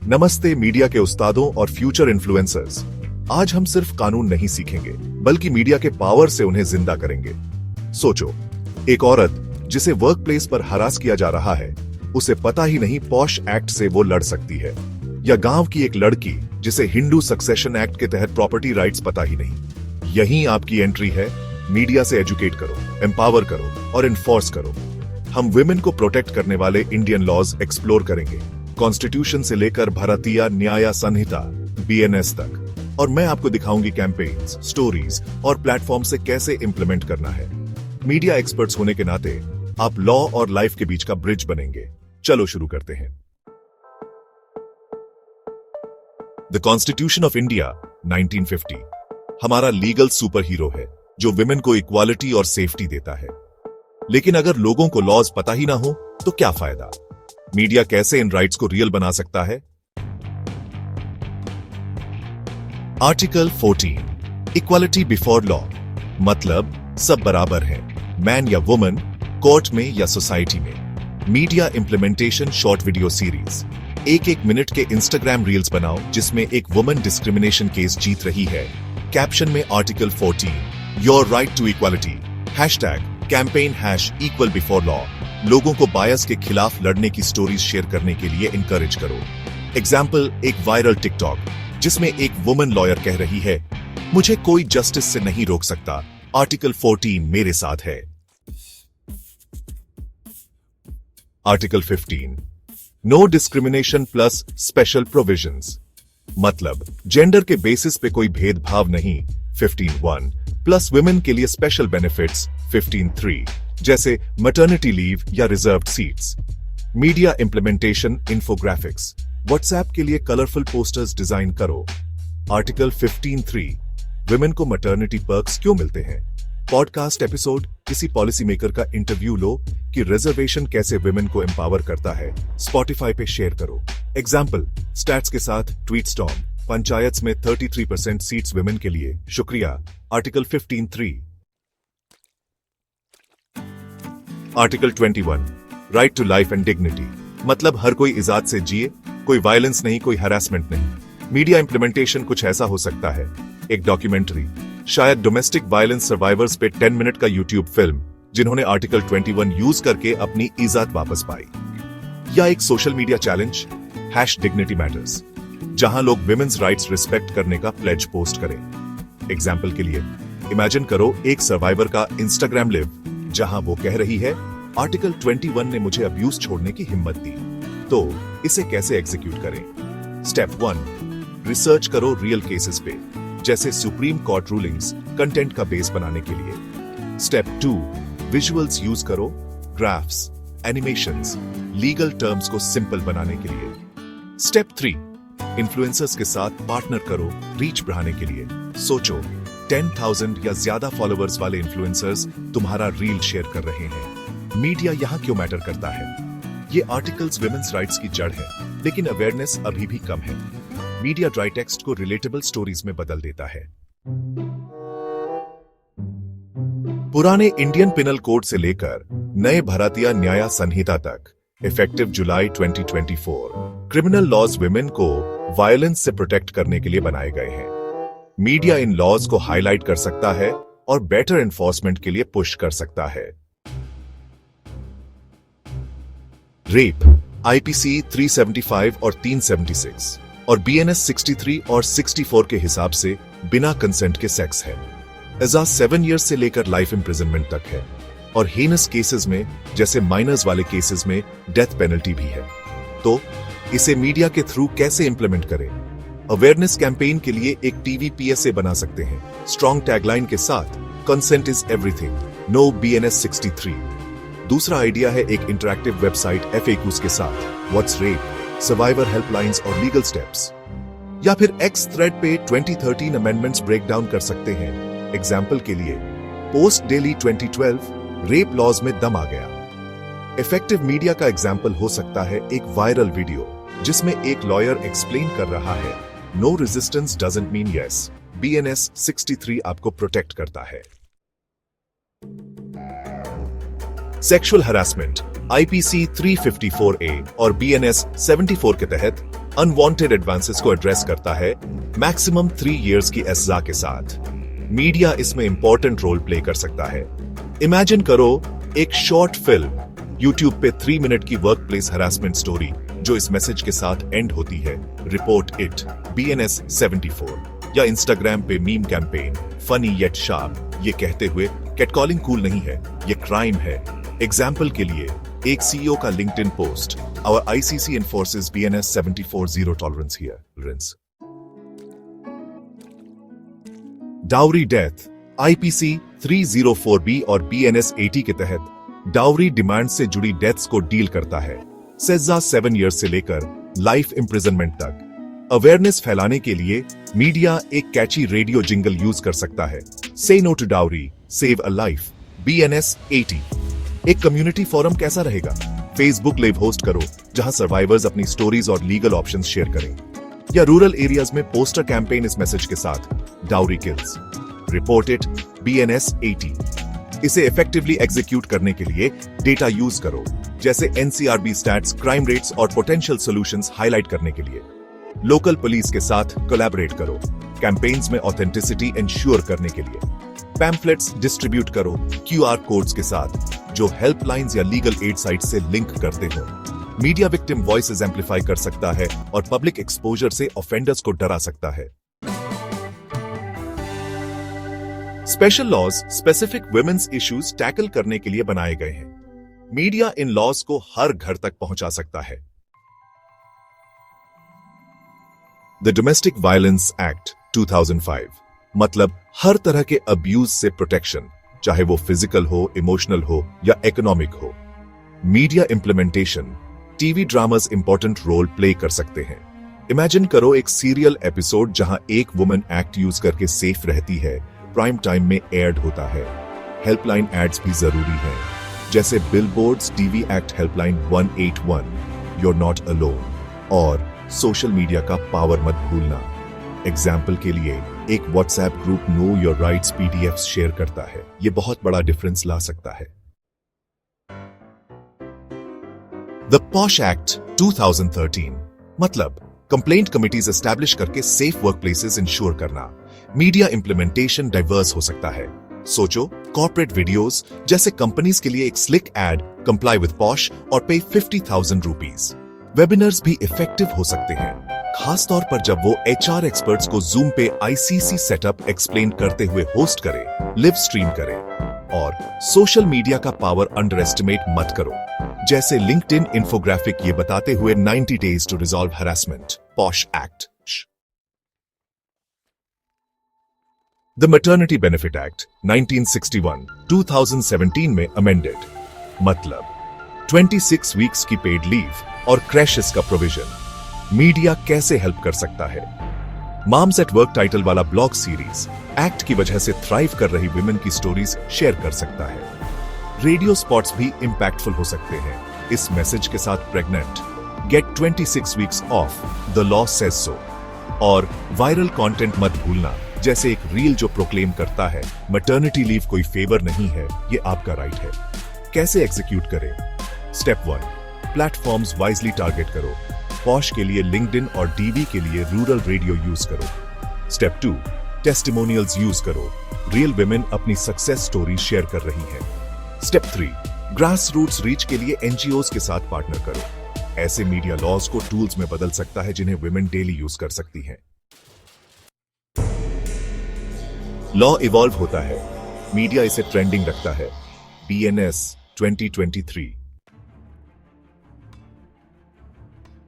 नमस्ते मीडिया के उस्तादों और फ्यूचर इन्फ्लुएंसर्स। आज हम सिर्फ कानून नहीं सीखेंगे बल्कि मीडिया के पावर से उन्हें जिंदा करेंगे। सोचो, एक औरत जिसे वर्क प्लेस पर हरास किया जा रहा है, उसे पता ही नहीं पॉश एक्ट से वो लड़ सकती है। या गांव की एक लड़की जिसे हिंदू सक्सेशन एक्ट के तहत प्रॉपर्टी राइट्स पता ही नहीं। यही आपकी एंट्री है। मीडिया से एजुकेट करो, एम्पावर करो और इन्फोर्स करो। हम वुमेन को प्रोटेक्ट करने वाले इंडियन लॉज एक्सप्लोर करेंगे, कॉन्स्टिट्यूशन से लेकर भारतीय न्याय संहिता BNS तक। और मैं आपको दिखाऊंगी कैंपेन्स, स्टोरीज और प्लेटफॉर्म से कैसे इंप्लीमेंट करना है। मीडिया एक्सपर्ट्स होने के नाते आप लॉ और लाइफ के बीच का ब्रिज बनेंगे। चलो शुरू करते हैं। द कॉन्स्टिट्यूशन ऑफ इंडिया 1950 हमारा लीगल सुपर हीरो है जो विमेन को इक्वालिटी और सेफ्टी देता है। लेकिन अगर लोगों को लॉज पता ही ना हो तो क्या फायदा? मीडिया कैसे इन राइट्स को रियल बना सकता है? आर्टिकल 14 इक्वालिटी बिफोर लॉ, मतलब सब बराबर हैं, मैन या वुमन, कोर्ट में या सोसाइटी में। Media implementation short video series. एक मिनट के इंस्टाग्राम रील्स बनाओ जिसमें एक वुमन डिस्क्रिमिनेशन केस जीत रही है। कैप्शन में article 14 your right to equality, campaign #equal before law। लोगों को बायस के खिलाफ लड़ने की स्टोरीज शेयर करने के लिए इंकरेज करो। एग्जाम्पल, एक वायरल टिकटॉक जिसमें एक वुमन लॉयर कह रही है, मुझे कोई जस्टिस से नहीं रोक सकता, आर्टिकल 14 मेरे साथ है। Article 15 no discrimination plus special provisions, मतलब जेंडर के बेसिस पे कोई भेदभाव नहीं। 15(1) प्लस वुमेन के लिए स्पेशल बेनिफिट्स 15(3) जैसे मैटरनिटी लीव या reserved seats. Media implementation infographics, WhatsApp के लिए कलरफुल पोस्टर्स डिजाइन करो। आर्टिकल 15(3 वुमेन को मैटरनिटी पर्क्स क्यों मिलते हैं? पॉडकास्ट एपिसोड, किसी पॉलिसी मेकर का इंटरव्यू लो कि रिजर्वेशन कैसे वुमेन को एम्पावर करता है। स्पॉटिफाई पे शेयर करो। एग्जाम्पल, स्टैट्स के साथ ट्वीट स्टॉर्म, पंचायत में 33% सीट्स वुमेन के लिए, शुक्रिया। Article 15(3 article 21 right to life and dignity, मतलब हर कोई इजाद से जिए, कोई वायलेंस नहीं, कोई हैरेसमेंट नहीं। मीडिया इंप्लीमेंटेशन कुछ ऐसा हो सकता है, एक डॉक्यूमेंट्री, शायद डोमेस्टिक वायलेंस सर्वाइवर्स पे 10 मिनट का यूट्यूब फिल्म जिन्होंने आर्टिकल 21 यूज करके अपनी इज्जत वापस पाई। या एक social media challenge #dignity matters, जहां लोग विमेन्स राइट्स रिस्पेक्ट करने का प्लेज पोस्ट करें। एग्जाम्पल के लिए, इमेजिन करो एक सर्वाइवर का इंस्टाग्राम लिव जहां वो कह रही है, आर्टिकल 21 ने मुझे अब्यूज छोड़ने की हिम्मत दी, तो इसे कैसे एग्जीक्यूट करें? स्टेप 1 रिसर्च करो रियल केसेस पे, जैसे सुप्रीम कोर्ट रूलिंग्स कंटेंट का बेस बनाने के लिए। स्टेप 2 विजुअल्स यूज करो, ग्राफ्स, एनिमेशंस, लीगल टर्म्स को सिंपल बनाने के लिए। स्टेप 3 इन्फ्लुएंसर्स के साथ पार्टनर करो रीच बढ़ाने के लिए। सोचो, 10,000 या ज्यादा फॉलोअर्स वाले इन्फ्लुएंसर्स तुम्हारा रील शेयर कर रहे हैं। मीडिया यहां क्यों मैटर करता है? ये आर्टिकल्स विमेन्स राइट्स की जड़ है, लेकिन अवेयरनेस अभी भी कम है। मीडिया ड्राई टेक्स्ट को रिलेटेबल स्टोरीज में बदल देता है। पुराने इंडियन पिनल कोड से लेकर नए भारतीय न्याय संहिता तक इफेक्टिव जुलाई 2024 क्रिमिनल लॉज विमेन को वायलेंस से प्रोटेक्ट करने के लिए बनाए गए हैं। मीडिया इन लॉज को हाईलाइट कर सकता है और बेटर एनफोर्समेंट के लिए पुश कर सकता है। रेप IPC 375 और 376 और BNS 63 और 64 के हिसाब से बिना कंसेंट के सेक्स है। सजा 7 ईयर्स से लेकर लाइफ इंप्रिजनमेंट तक है, और हेनस केसेस में जैसे माइनर्स वाले केसेस में डेथ पेनल्टी भी है। तो इसे मीडिया के थ्रू कैसे इंप्लीमेंट करें? अवेयरनेस कैंपेन के लिए एक टीवी PSA बना सकते हैं, स्ट्रॉन्ग टैगलाइन के साथ, consent is everything, no BNS 63। दूसरा आइडिया है एक इंटरैक्टिव वेबसाइट FAQs के साथ, व्हाट्स रेप, सर्वाइवर हेल्पलाइंस और लीगल स्टेप्स। या फिर X थ्रेड पे 2013 अमेंडमेंट्स ब्रेक डाउन कर सकते हैं। एग्जाम्पल के लिए, पोस्ट डेली 2012 रेप लॉज में दम आ गया। इफेक्टिव मीडिया का एग्जाम्पल हो सकता है एक वायरल वीडियो जिसमें एक लॉयर एक्सप्लेन कर रहा है, no resistance doesn't mean yes, BNS 63 आपको प्रोटेक्ट करता है। सेक्सुअल हरासमेंट IPC 354A और BNS 74 के तहत अनवांटेड एडवांसेस को एड्रेस करता है मैक्सिमम 3 इयर्स की सजा के साथ। मीडिया इसमें इंपॉर्टेंट रोल प्ले कर सकता है। इमेजिन करो एक शॉर्ट फिल्म यूट्यूब पे 3 मिनट की वर्क प्लेस हरासमेंट स्टोरी जो इस मैसेज के साथ एंड होती है, रिपोर्ट इट BNS 74, या इंस्टाग्राम पे meme campaign funny yet sharp ये कहते हुए कैटकॉलिंग कूल नहीं है, ये क्राइम है। एग्जाम्पल के लिए एक CEO का LinkedIn post, our ICC enforces BNS 74 zero tolerance here. Dowry death IPC 304B और BNS 80 के तहत डाउरी डिमांड से जुड़ी डेथ्स को डील करता है। सजा 7 इयर्स से लेकर लाइफ इंप्रिजनमेंट तक। अवेयरनेस फैलाने के लिए मीडिया एक कैची रेडियो जिंगल यूज कर सकता है, say no to dowry, save a life, BNS 80। एक कम्युनिटी फोरम कैसा रहेगा? फेसबुक लाइव होस्ट करो जहां सर्वाइवर्स अपनी स्टोरीज और लीगल ऑप्शंस शेयर करें, या रूरल एरियाज में पोस्टर कैंपेन इस मैसेज के साथ, dowry kills, report it, BNS 80। इसे इफेक्टिवली एग्जीक्यूट करने के लिए डेटा यूज करो, जैसे NCRB स्टैट्स, क्राइम रेट्स और पोटेंशियल सॉल्यूशंस हाईलाइट करने के लिए। लोकल पुलिस के साथ कोलैबोरेट करो कैंपेन्स में ऑथेंटिसिटी इंश्योर करने के लिए। पैम्फलेट्स डिस्ट्रीब्यूट करो QR कोड्स के साथ जो हेल्पलाइंस या लीगल एड साइट से लिंक करते हो। मीडिया विक्टिम वॉइसेस एम्पलीफाई कर सकता है और पब्लिक एक्सपोजर से ऑफेंडर्स को डरा सकता है। Special laws specific women's issues tackle करने के लिए बनाए गए हैं। मीडिया इन लॉज को हर घर तक पहुंचा सकता है। द डोमेस्टिक वायलेंस एक्ट 2005 मतलब हर तरह के अब्यूज से प्रोटेक्शन, चाहे वो फिजिकल हो, इमोशनल हो या इकोनॉमिक हो। Media implementation, TV dramas important role play कर सकते हैं। इमेजिन करो एक सीरियल एपिसोड जहां एक वुमन एक्ट यूज करके सेफ रहती है, प्राइम टाइम में एयर्ड होता है। हेल्पलाइन एड्स भी जरूरी हैं, जैसे billboards, TV act helpline 181, you're not alone, और सोशल मीडिया का पावर मत भूलना। एग्जाम्पल के लिए एक WhatsApp group know your rights PDFs share करता है, ये बहुत बड़ा डिफरेंस ला सकता है। द पॉश एक्ट 2013 मतलब कंप्लेंट कमिटीज एस्टैब्लिश करके सेफ वर्क प्लेसेस इंश्योर करना। मीडिया इंप्लीमेंटेशन डाइवर्स हो सकता है। सोचो कॉर्पोरेट वीडियोस जैसे कंपनीज के लिए एक slick ad, comply with POSH और पे 50,000 रुपीज। वेबिनार्स भी इफेक्टिव हो सकते हैं, खास तौर पर जब वो HR एक्सपर्ट्स को जूम पे ICC सेटअप एक्सप्लेन करते हुए होस्ट करें, लिव स्ट्रीम करें। और सोशल मीडिया का पावर अंडर एस्टिमेट मत करो, जैसे लिंक्डइन इन्फोग्राफिक ये बताते हुए 90 days to resolve harassment, POSH act. The maternity benefit act 1961 2017 में अमेंडेड, मतलब 26 वीक्स की पेड लीव और क्रैशेस का प्रोविजन। मीडिया कैसे हेल्प कर सकता है? मॉम्स एट वर्क टाइटल वाला ब्लॉग सीरीज एक्ट की वजह से थ्राइव कर रही विमेन की स्टोरीज शेयर कर सकता है। रेडियो स्पॉट्स भी इंपैक्टफुल हो सकते हैं। इस मैसेज के साथ pregnant, get 26 weeks off, the law says so. और वायरल कंटेंट मत भूलना, जैसे एक रील जो प्रोक्लेम करता है मैटरनिटी लीव कोई फेवर नहीं है, ये आपका राइट है। कैसे एग्जीक्यूट करें? स्टेप 1, प्लेटफॉर्म्स वाइजली टारगेट करो। पॉश के लिए लिंक्डइन और DV के लिए रूरल रेडियो यूज करो। स्टेप 2, टेस्टिमोनियल्स यूज करो। रियल विमेन अपनी सक्सेस स्टोरी शेयर कर रही हैं। स्टेप 3, ग्रास रूट्स रीच के लिए NGOs के साथ पार्टनर करो। ऐसे मीडिया लॉज को टूल्स में बदल सकता है जिन्हें विमेन डेली यूज कर सकती हैं। लॉ इवॉल्व होता है, मीडिया इसे ट्रेंडिंग रखता है। BNS 2023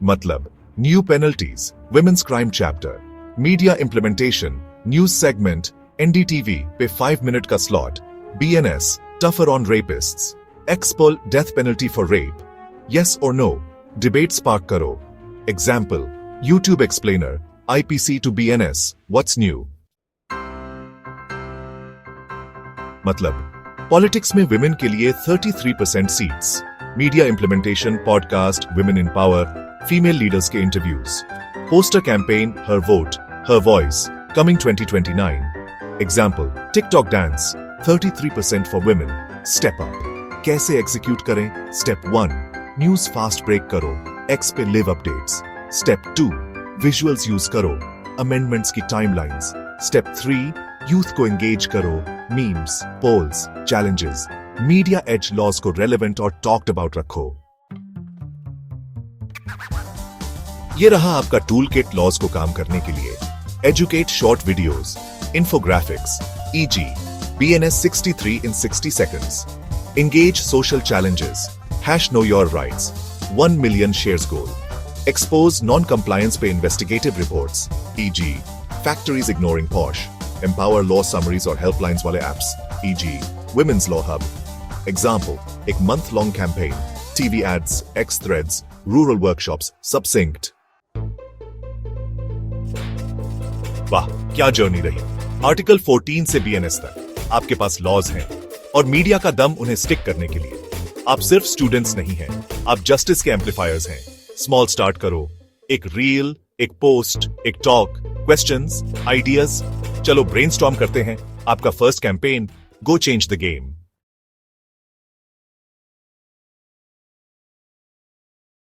मतलब new penalties, women's crime chapter, media implementation, news segment, NDTV पे 5 मिनट का slot, BNS tougher on rapists, expel death penalty for rape, yes और नो, डिबेट स्पार्क करो। Example, YouTube explainer, IPC to BNS, what's new. मतलब politics में women के लिए 33% seats, media implementation, podcast, women in power, female leaders के interviews, poster campaign, हर vote, हर voice, coming 2029। Example, TikTok dance, 33% for women, step up. कैसे execute करें? Step 1, news fast break करो, X पे live updates, step 2 visuals use करो, amendments की timelines. Step 3 youth को एंगेज करो, memes, polls, challenges. Media as laws को relevant और टॉक्ड अबाउट रखो। ये रहा आपका टूल किट लॉज को काम करने के लिए। Educate short videos, infographics, e.g. BNS 63 in 60 seconds. Engage social challenges. #know your rights. 1 million shares goal. Expose non-compliance पे investigative reports, e.g. factories ignoring POSH. Empower law summaries और helplines वाले apps, e.g. Women's Law Hub. Example, एक month-long campaign, TV ads, X threads, rural workshops, succinct. वाह, क्या journey रही। Article 14 से BNS तक आपके पास लॉज हैं और मीडिया का दम उन्हें स्टिक करने के लिए। आप सिर्फ स्टूडेंट्स नहीं हैं, आप जस्टिस के एम्पलीफायर्स हैं। स्मॉल स्टार्ट करो, एक रील, एक पोस्ट, एक टॉक, क्वेश्चंस, आइडियाज। चलो ब्रेनस्टॉर्म करते हैं आपका first campaign. Go change the game.